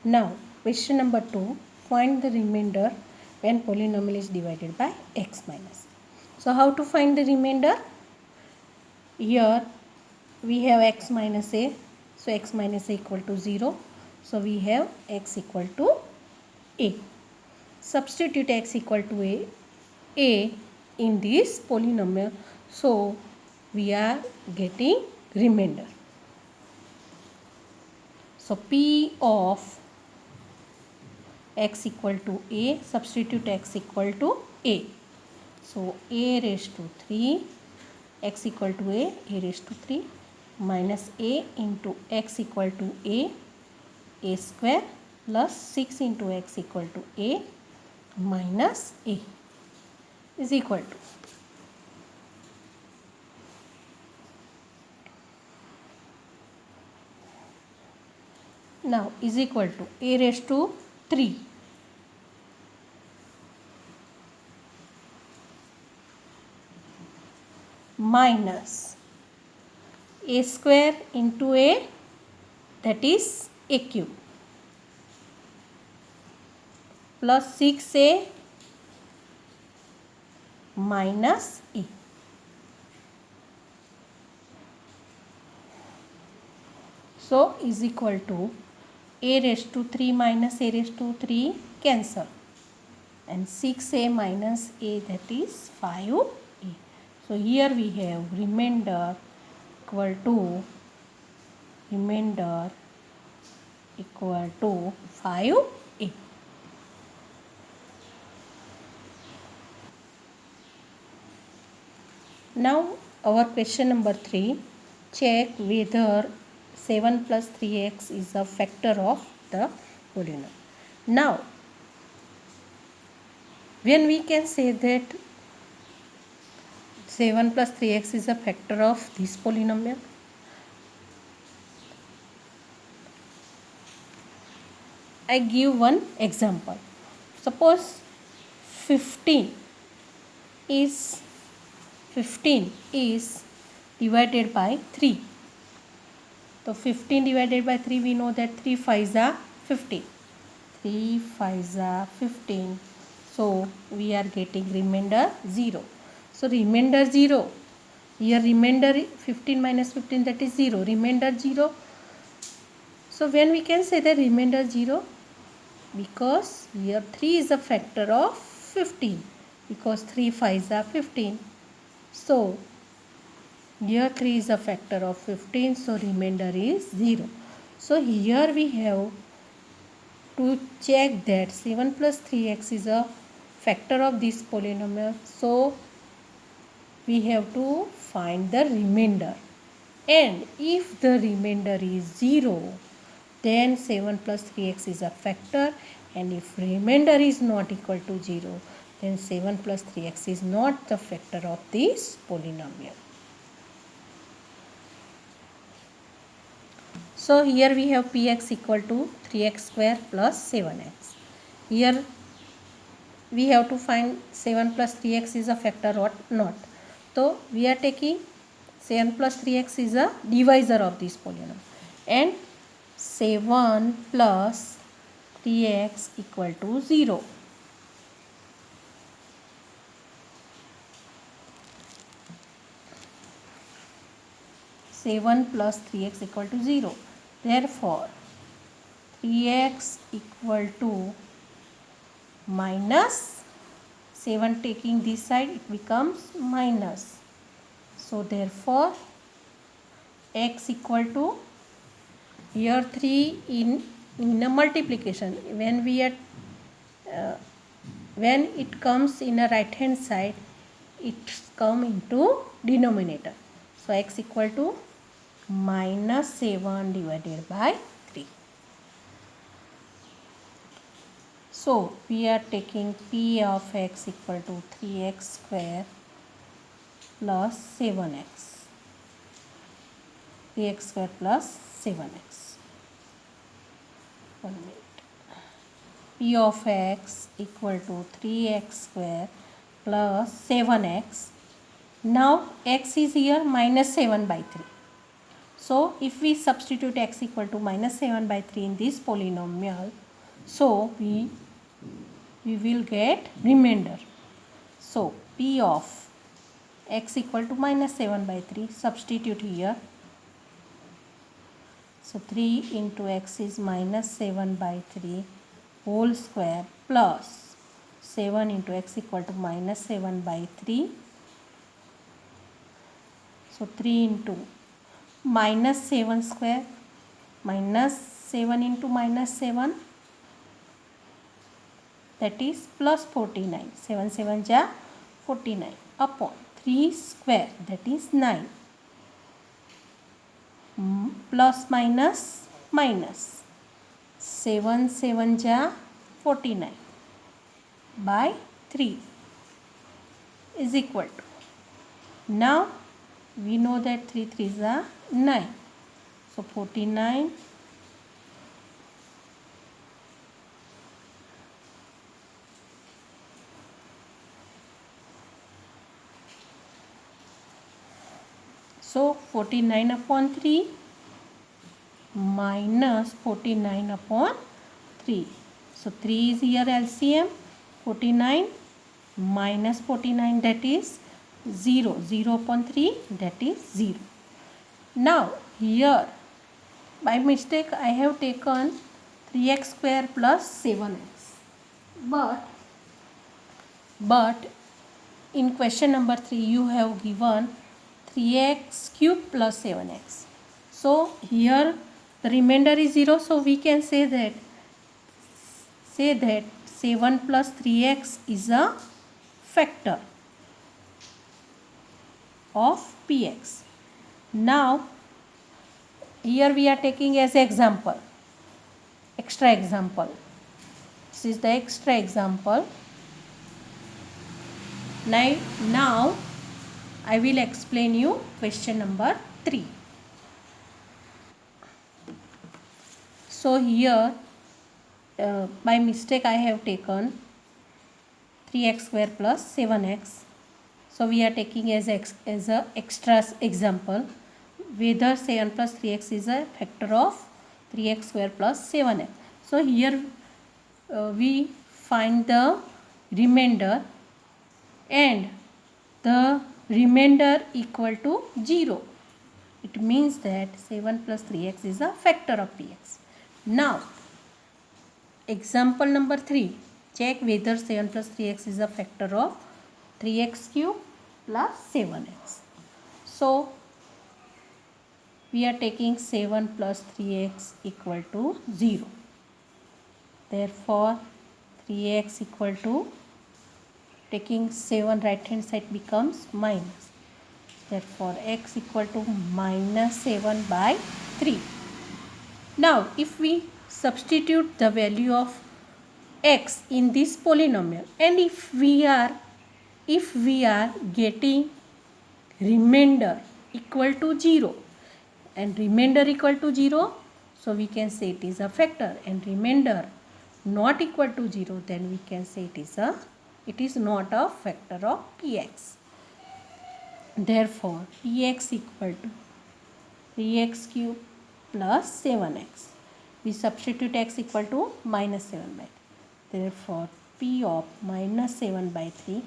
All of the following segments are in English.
Now, question number 2, find the remainder when polynomial is divided by x minus. So, how to find the remainder? Here we have x minus a, so x minus a equal to 0. So, we have x equal to a. Substitute x equal to a in this polynomial. So, we are getting remainder. So, p of x equal to a, substitute x equal to a. So, a raised to 3, x equal to a raised to 3 minus a into x equal to a square plus 6 into x equal to a minus a is equal to. Now is equal to a raised to 3 minus a square into a, that is a cube, plus 6a minus a. So is equal to a raised to 3 minus a raised to 3 cancel, and 6a minus a, that is 5a. So here we have remainder equal to 5a. Now our question number 3, check whether 7 plus 3x is a factor of the polynomial. Now when we can say that 7 plus 3x is a factor of this polynomial, I give one example. Suppose 15 is divided by 3. So 15 divided by 3, we know that 3 5s are 15. 3 5s are 15. So we are getting remainder 0. So remainder 0. Here remainder 15 minus 15, that is 0. Remainder 0. So when we can say the remainder 0? Because here 3 is a factor of 15. Because 3 5s are 15. So here 3 is a factor of 15. So remainder is 0. So here we have to check that 7 plus 3x is a factor of this polynomial. So we have to find the remainder. And if the remainder is 0, then 7 plus 3x is a factor, and if remainder is not equal to 0, then 7 plus 3x is not the factor of this polynomial. So here we have px equal to 3x square plus 7x. Here we have to find 7 plus 3x is a factor or not. So we are taking 7 plus 3x is a divisor of this polynomial, and 7 plus 3x equal to 0. Seven plus 3x equal to 0. Therefore 3x equal to minus 7, taking this side it becomes minus. So therefore x equal to, here 3 in a multiplication, when we are when it comes in a right hand side, it come into denominator. So x equal to minus 7 divided by 3. So we are taking p of x equal to 3x square plus 7x. 3x square plus 7x. 1 minute. P of x equal to 3x square plus 7x. Now x is here minus 7 by 3. So if we substitute x equal to minus 7 by 3 in this polynomial, so we will get remainder. So p of x equal to minus 7 by 3, substitute here. So 3 into x is minus 7 by 3 whole square plus 7 into x equal to minus 7 by 3. So 3 into minus 7 square, minus 7 into minus 7, that is plus 49. 7 7 ja 49 upon 3 square, that is 9. Plus minus minus 7 7 ja 49 by 3 is equal to, now we know that 3 3s are 9. So 49 so 49 upon 3 minus 49 upon 3. So 3 is here LCM. 49 minus 49, that is 0. 0 upon 3, that is 0. Now here by mistake I have taken 3x square plus 7x. But in question number 3 you have given 3x cube plus 7x. So here the remainder is 0. So we can say that 7 plus 3x is a factor of px. Now here we are taking as example, extra example. This is the extra example. Now I will explain you question number 3. So here by mistake I have taken 3x square plus 7x. So we are taking as a extra example whether 7 plus 3x is a factor of 3x square plus 7x. So here we find the remainder and the remainder equal to 0. It means that 7 plus 3x is a factor of px. Now example number 3, check whether 7 plus 3x is a factor of 3x cube plus 7x. So we are taking 7 plus 3x equal to 0. Therefore 3x equal to, taking 7 right hand side becomes minus. Therefore x equal to minus 7 by 3. Now if we substitute the value of x in this polynomial, and if we are getting remainder equal to 0 and remainder equal to 0, so we can say it is a factor, and remainder not equal to 0, then we can say it is not a factor of px. Therefore px equal to 3x cube plus 7x. We substitute x equal to minus 7 by 3. Therefore p of minus 7 by 3,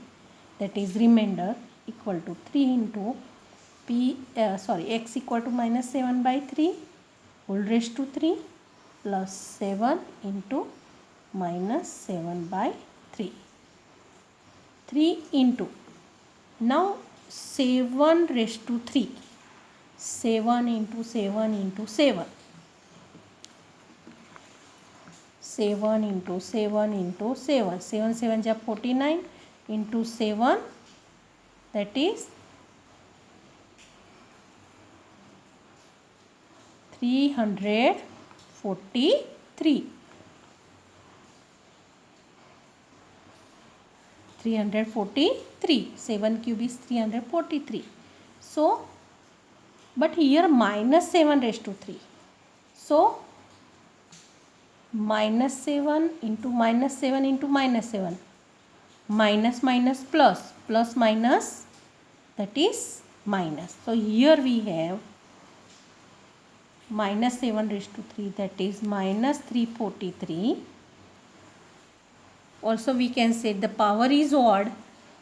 that is remainder, equal to 3 into x equal to minus 7 by 3 whole raised to 3 plus 7 into minus 7 by 3. 3 into, now 7 raised to 3. 7 into 7 into 7. 7 into 7 into 7. 7 7 ja 49 into 7, that is 343. 343. 7 cube is 343. So, but here minus 7 raised to 3. So, minus 7 into minus 7 into minus 7. Minus minus plus. Plus minus, that is minus. So, here we have minus 7 raised to 3, that is minus 343. Also we can say the power is odd,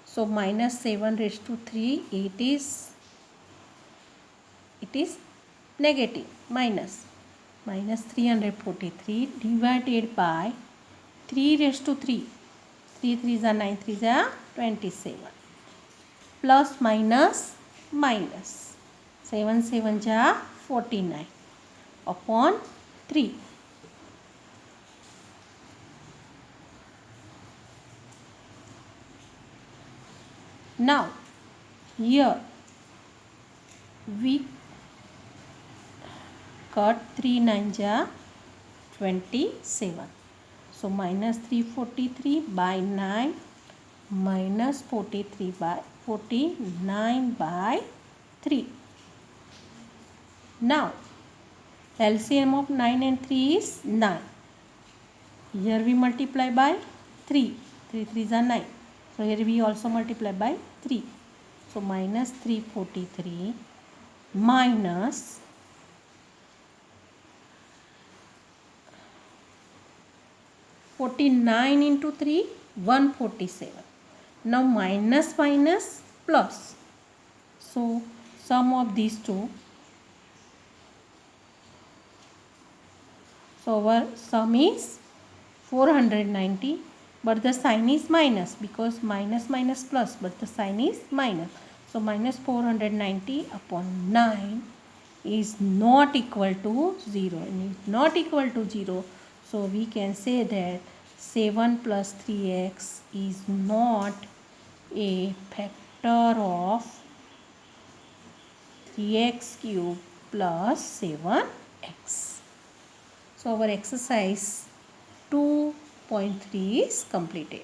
so minus 7 raised to 3, it is negative, minus 343 divided by 3 raised to 3, 3 3s are 9, 3s are 27, plus minus minus 7 7s are 49 upon 3. Now here we cut 3 9s are 27. So minus 343 by 9 minus 49 by 3. Now LCM of 9 and 3 is 9. Here we multiply by 3. 3 3s are 9. So here we also multiply by 3. So minus 343 minus 49 into 3, 147. Now minus minus plus. So sum of these two. So our sum is 490, but the sign is minus because minus minus plus, but the sign is minus. So minus 490 upon 9 is not equal to 0, and is not equal to 0. So we can say that 7 plus 3x is not a factor of 3x cube plus 7x. So our exercise 2.3 is completed.